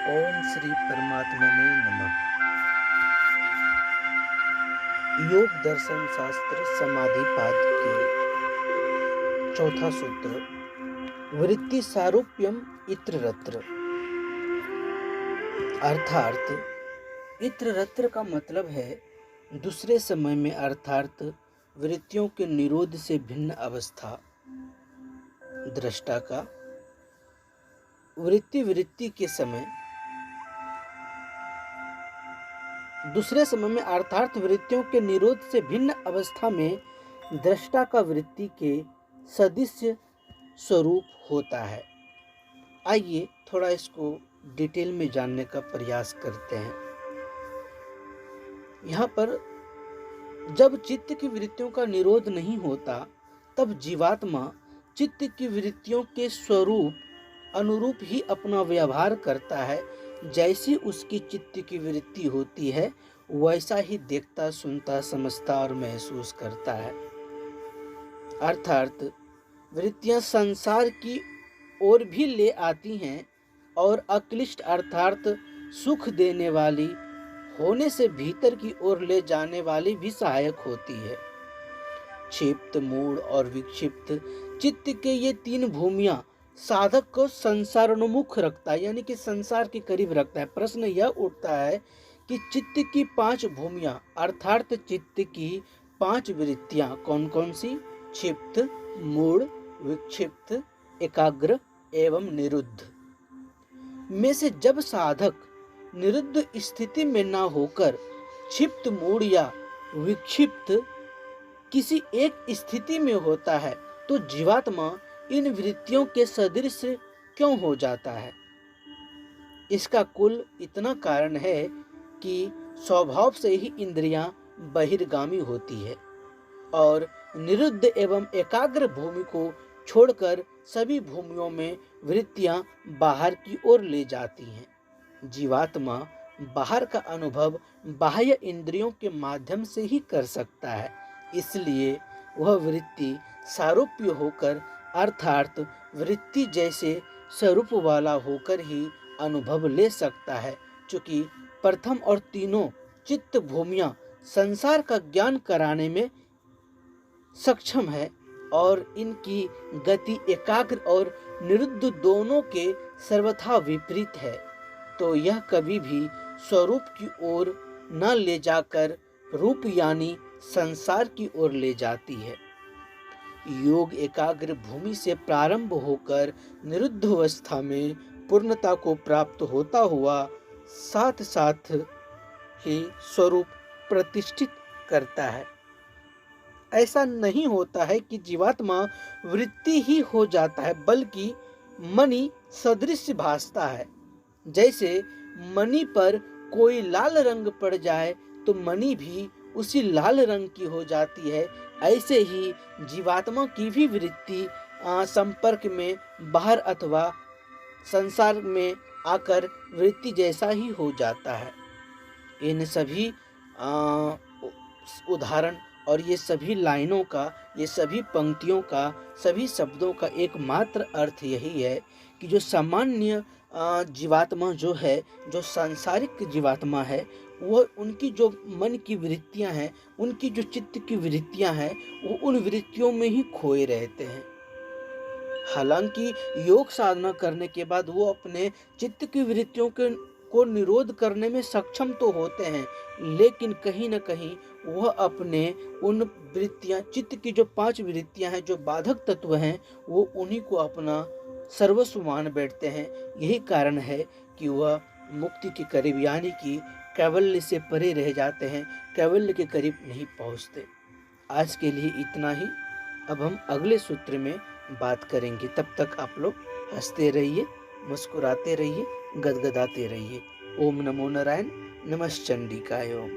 ओम श्री परमात्मने नमः। योग दर्शन शास्त्र समाधि पाद के चौथा सूत्र, वृत्ति सारूप्यम इत्ररत्र। अर्थात इत्ररत्र का मतलब है दूसरे समय में, अर्थात वृत्तियों के निरोध से भिन्न अवस्था। दृष्टा का वृत्ति के समय, दूसरे समय में अर्थात वृत्तियों के निरोध से भिन्न अवस्था में दृष्टा का वृत्ति के सदृश स्वरूप होता है। आइए थोड़ा इसको डिटेल में जानने का प्रयास करते हैं। यहाँ पर जब चित्त की वृत्तियों का निरोध नहीं होता, तब जीवात्मा चित्त की वृत्तियों के स्वरूप अनुरूप ही अपना व्यवहार करता है। जैसी उसकी चित्त की वृत्ति होती है, वैसा ही देखता, सुनता, समझता और महसूस करता है। अर्थात वृत्तियां संसार की ओर भी ले आती हैं और अक्लिष्ट अर्थात सुख देने वाली होने से भीतर की ओर ले जाने वाली भी सहायक होती है। क्षिप्त, मूढ़ और विक्षिप्त चित्त के ये तीन भूमियां साधक को संसारोन्मुख रखता है, यानी कि संसार के करीब रखता है। प्रश्न यह उठता है कि चित्त की पांच भूमियां अर्थात चित्त की पांच वृत्तियां कौन कौन सी? क्षिप्त, मूढ़, विक्षिप्त, एकाग्र एवं निरुद्ध में से जब साधक निरुद्ध स्थिति में न होकर क्षिप्त, मूढ़ या विक्षिप्त किसी एक स्थिति में होता है, तो जीवात्मा इन वृत्तियों के सदृश क्यों हो जाता है? इसका कुल इतना कारण है कि स्वभाव से ही इंद्रियां बहिर्गामी होती है और निरुद्ध एवं एकाग्र भूमि को छोड़कर सभी भूमियों में वृत्तियां बाहर की ओर ले जाती हैं। जीवात्मा बाहर का अनुभव बाह्य इंद्रियों के माध्यम से ही कर सकता है, इसलिए वह वृत्ति सारूप्य होकर अर्थात वृत्ति जैसे स्वरूप वाला होकर ही अनुभव ले सकता है। चूंकि प्रथम और तीनों चित्त भूमियां संसार का ज्ञान कराने में सक्षम है और इनकी गति एकाग्र और निरुद्ध दोनों के सर्वथा विपरीत है, तो यह कभी भी स्वरूप की ओर न ले जाकर रूप यानी संसार की ओर ले जाती है। योग एकाग्र भूमि से प्रारंभ होकर निरुद्ध अवस्था में पूर्णता को प्राप्त होता हुआ साथ साथ ही स्वरूप प्रतिष्ठित करता है। ऐसा नहीं होता है कि जीवात्मा वृत्ति ही हो जाता है, बल्कि मणि सदृश भासता है। जैसे मणि पर कोई लाल रंग पड़ जाए तो मणि भी उसी लाल रंग की हो जाती है, ऐसे ही जीवात्मा की भी वृत्ति संपर्क में बाहर अथवा संसार में आकर वृत्ति जैसा ही हो जाता है। इन सभी उदाहरण और ये सभी लाइनों का, ये सभी पंक्तियों का, सभी शब्दों का एकमात्र अर्थ यही है कि जो सामान्य जीवात्मा जो है, जो सांसारिक जीवात्मा है, वो उनकी जो मन की वृत्तियां हैं, उनकी जो चित्त की वृत्तियां हैं, वो उन वृत्तियों में ही खोए रहते हैं। हालांकि योग साधना करने के बाद वो अपने चित्त की वृत्तियों को निरोध करने में सक्षम तो होते हैं, लेकिन कहीं न कहीं वह अपने उन वृत्तियां, चित्त की जो पांच वृत्तियां हैं, जो बाधक तत्व हैं, वो उन्हीं को अपना सर्वस्व मान बैठते हैं। यही कारण है कि वह मुक्ति के करीब यानी कि कैवल्य से परे रह जाते हैं, कैवल्य के करीब नहीं पहुंचते। आज के लिए इतना ही। अब हम अगले सूत्र में बात करेंगे। तब तक आप लोग हंसते रहिए, मुस्कुराते रहिए, गदगदाते रहिए। ओम नमो नारायण। नमश्चंडिकाय ओम।